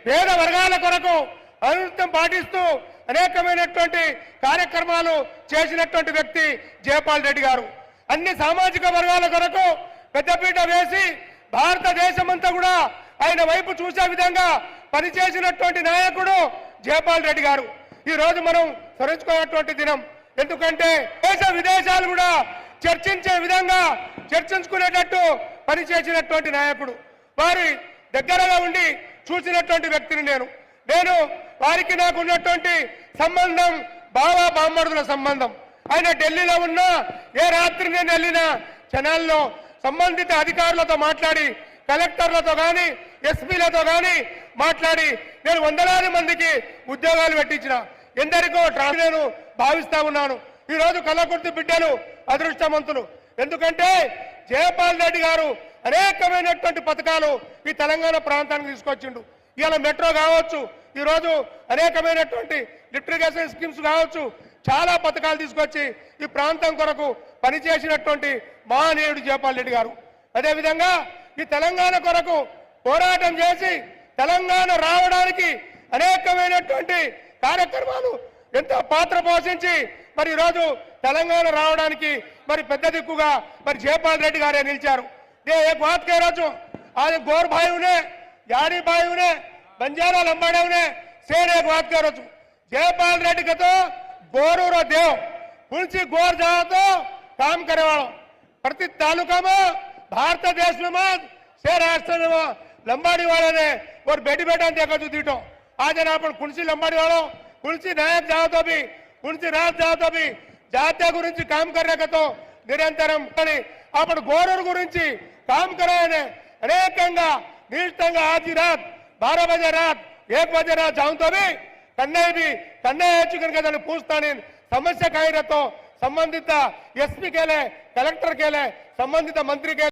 పేద వర్గాల కొరకు అనునిత్యం పాటిస్తూ అనేకమైనటువంటి కార్యక్రమాలు చేసినటువంటి వ్యక్తి జయపాల్ రెడ్డి గారు. అన్ని సామాజిక వర్గాల కొరకు పెద్దపీట వేసి భారతదేశమంతా కూడా ఆయన వైపు చూసే విధంగా పనిచేసినటువంటి నాయకుడు జయపాల్ రెడ్డి గారు. ఈ రోజు మనం స్మరించుకున్నటువంటి దినం. ఎందుకంటే దేశ విదేశాలు కూడా చర్చించే విధంగా చర్చించుకునేటట్టు పనిచేసినటువంటి నాయకుడు. వారి దగ్గరగా ఉండి చూసినటువంటి వ్యక్తిని నేను వారికి నాకు ఉన్నటువంటి సంబంధం బావా బామ్మడుల సంబంధం. ఆయన ఢిల్లీలో ఉన్నా ఏ రాత్రి నేను వెళ్ళినా ఛానల్లో సంబంధిత అధికారులతో మాట్లాడి కలెక్టర్లతో కానీ ఎస్పీలతో కానీ మాట్లాడి నేను వందలాది మందికి ఉద్యోగాలు పెట్టించిన ఎందరికో నేను భావిస్తా ఉన్నాను. ఈ రోజు కల్లకుర్తి బిడ్డలు అదృష్టవంతులు. ఎందుకంటే జయపాల్ రెడ్డి గారు అనేకమైనటువంటి పథకాలు ఈ తెలంగాణ ప్రాంతానికి తీసుకొచ్చిండు. ఇవాళ మెట్రో కావచ్చు, ఈ రోజు అనేకమైనటువంటి లిఫ్ట్ ఇరిగేషన్ స్కీమ్స్ కావచ్చు, చాలా పథకాలు తీసుకొచ్చి ఈ ప్రాంతం కొరకు పనిచేసినటువంటి మహనీయుడు జయపాల్ రెడ్డి గారు. అదేవిధంగా ఈ తెలంగాణ కొరకు పోరాటం చేసి తెలంగాణ రావడానికి అనేకమైనటువంటి కార్యక్రమాలు ఎంతో పాత్ర పోషించి మరి ఈరోజు తెలంగాణ రావడానికి మరి పెద్ద దిక్కుగా మరి జయపాల్ రెడ్డి గారే నిలిచారు. एक बात कह रहा हूं, आज गौर भाई ने यारी भाई ने बंजारा लंबाड़े ने शेर एक बात कह रहा हूं, जयपाल रेड्डी के तो गोरू रो देव पुलिस गोर जाओ तो काम करे वालों प्रति तालुका में भारत देश में शेर राष्ट्र में लंबाड़ी वाले ने और बेटी बेटा देखा तू दीटो आज अपन कुंसी लंबाड़ी वालों कुंसी नायक जाओ तो भी कुंसी रात जाओ तो भी जात्या गुరించి काम करने का तो निरंतरम अपन गोरू गुరించి काम कराने अनेकंगा निष्ठंगा आज रात 12 बजे रात 1 बजे रात जाऊं तो भी कन्या पूछता समस्या काही रहतो संबंधित एसपी केले कलेक्टर केले संबंधित मंत्री केले